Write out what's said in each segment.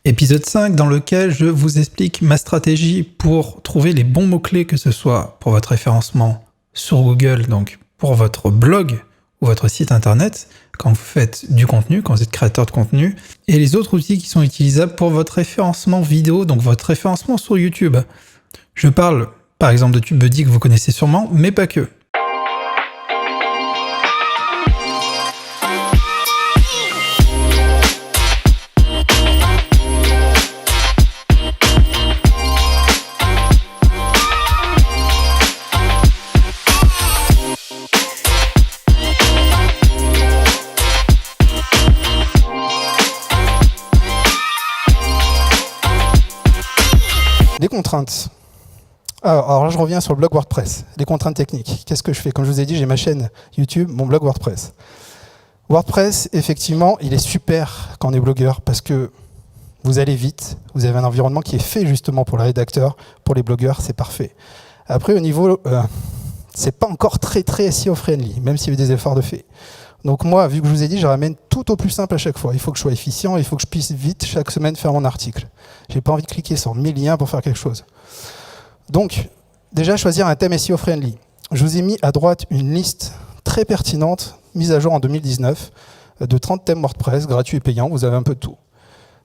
Épisode 5 dans lequel je vous explique ma stratégie pour trouver les bons mots-clés, que ce soit pour votre référencement sur Google, donc pour votre blog ou votre site internet, quand vous faites du contenu, quand vous êtes créateur de contenu, et les autres outils qui sont utilisables pour votre référencement vidéo, donc votre référencement sur YouTube. Je parle par exemple de TubeBuddy que vous connaissez sûrement, mais pas que. Les contraintes. Alors là, je reviens sur le blog WordPress. Les contraintes techniques. Qu'est-ce que je fais? Comme je vous ai dit, j'ai ma chaîne YouTube, mon blog WordPress. WordPress, effectivement, il est super quand on est blogueur parce que vous allez vite. Vous avez un environnement qui est fait justement pour les rédacteurs, pour les blogueurs, c'est parfait. Après, au niveau, c'est pas encore très SEO friendly, même s'il y a eu des efforts de fait. Donc moi, vu que je vous ai dit, je ramène tout au plus simple à chaque fois. Il faut que je sois efficient, il faut que je puisse vite chaque semaine faire mon article. J'ai pas envie de cliquer sur 1000 liens pour faire quelque chose. Donc, déjà choisir un thème SEO friendly. Je vous ai mis à droite une liste très pertinente, mise à jour en 2019, de 30 thèmes WordPress, gratuits et payants. Vous avez un peu de tout.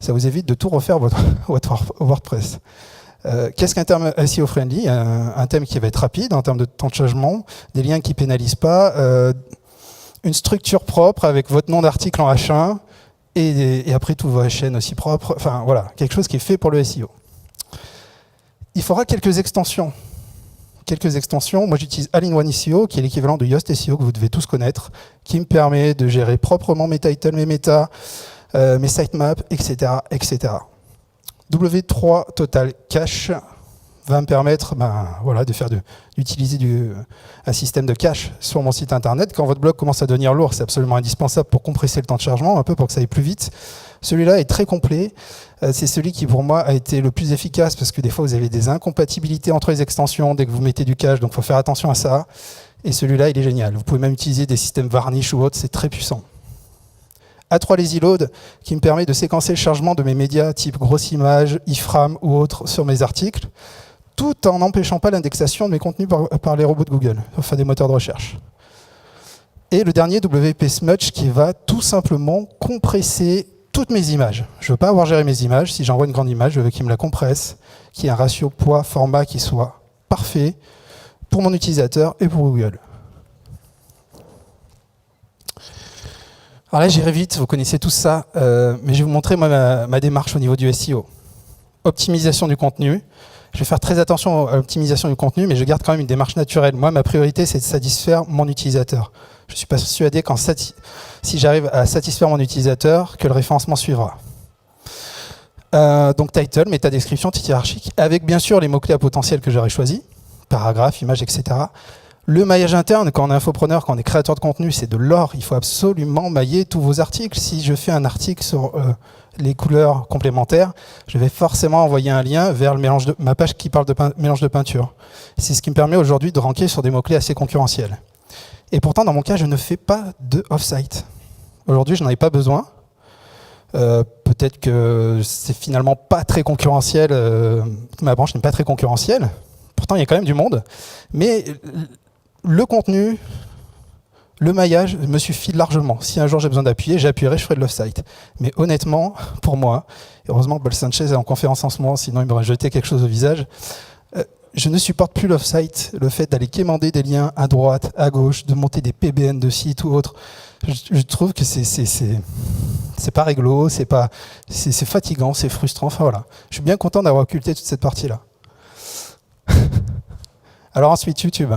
Ça vous évite de tout refaire votre WordPress. Qu'est-ce qu'un terme SEO friendly? Un thème qui va être rapide en termes de temps de chargement, des liens qui ne pénalisent pas, une structure propre avec votre nom d'article en H1 et après toutes vos chaînes aussi propres. Enfin voilà, quelque chose qui est fait pour le SEO. Il faudra quelques extensions. Moi j'utilise All-in-One SEO qui est l'équivalent de Yoast SEO que vous devez tous connaître, qui me permet de gérer proprement mes titles, mes méta, mes sitemaps, etc. W3 Total Cache va me permettre d'utiliser un système de cache sur mon site internet. Quand votre blog commence à devenir lourd, c'est absolument indispensable pour compresser le temps de chargement, un peu pour que ça aille plus vite. Celui-là est très complet. C'est celui qui, pour moi, a été le plus efficace parce que des fois, vous avez des incompatibilités entre les extensions dès que vous mettez du cache, donc il faut faire attention à ça. Et celui-là, il est génial. Vous pouvez même utiliser des systèmes varnish ou autres, c'est très puissant. A3 Lazy Load, qui me permet de séquencer le chargement de mes médias type grosse image, iframe ou autres sur mes articles, tout en n'empêchant pas l'indexation de mes contenus par les robots de Google, enfin des moteurs de recherche. Et le dernier, WP Smudge, qui va tout simplement compresser toutes mes images. Je ne veux pas avoir géré mes images. Si j'envoie une grande image, je veux qu'il me la compresse, qu'il y ait un ratio poids-format qui soit parfait pour mon utilisateur et pour Google. Alors là, j'irai vite, vous connaissez tout ça, mais je vais vous montrer moi, ma démarche au niveau du SEO. Optimisation du contenu. Je vais faire très attention à l'optimisation du contenu, mais je garde quand même une démarche naturelle. Moi, ma priorité, c'est de satisfaire mon utilisateur. Je suis persuadé que si j'arrive à satisfaire mon utilisateur, que le référencement suivra. Donc title, métadescription, titre hiérarchique, avec bien sûr les mots-clés à potentiel que j'aurais choisis, paragraphe, image, etc. Le maillage interne, quand on est infopreneur, quand on est créateur de contenu, c'est de l'or. Il faut absolument mailler tous vos articles. Si je fais un article sur les couleurs complémentaires, je vais forcément envoyer un lien vers ma page qui parle de mélange de peinture. C'est ce qui me permet aujourd'hui de ranker sur des mots-clés assez concurrentiels. Et pourtant, dans mon cas, je ne fais pas de off-site. Aujourd'hui, je n'en ai pas besoin. Peut-être que c'est finalement pas très concurrentiel. Ma branche n'est pas très concurrentielle. Pourtant, il y a quand même du monde. Mais le contenu, le maillage me suffit largement. Si un jour j'ai besoin d'appuyer, j'appuierai, je ferai de l'off-site. Mais honnêtement, pour moi, heureusement que Paul Sanchez est en conférence en ce moment, sinon il m'aurait jeté quelque chose au visage, je ne supporte plus l'off-site, le fait d'aller quémander des liens à droite, à gauche, de monter des PBN de sites ou autres. Je trouve que c'est pas réglo, c'est fatigant, c'est frustrant. Enfin voilà, je suis bien content d'avoir occulté toute cette partie-là. Alors ensuite, YouTube.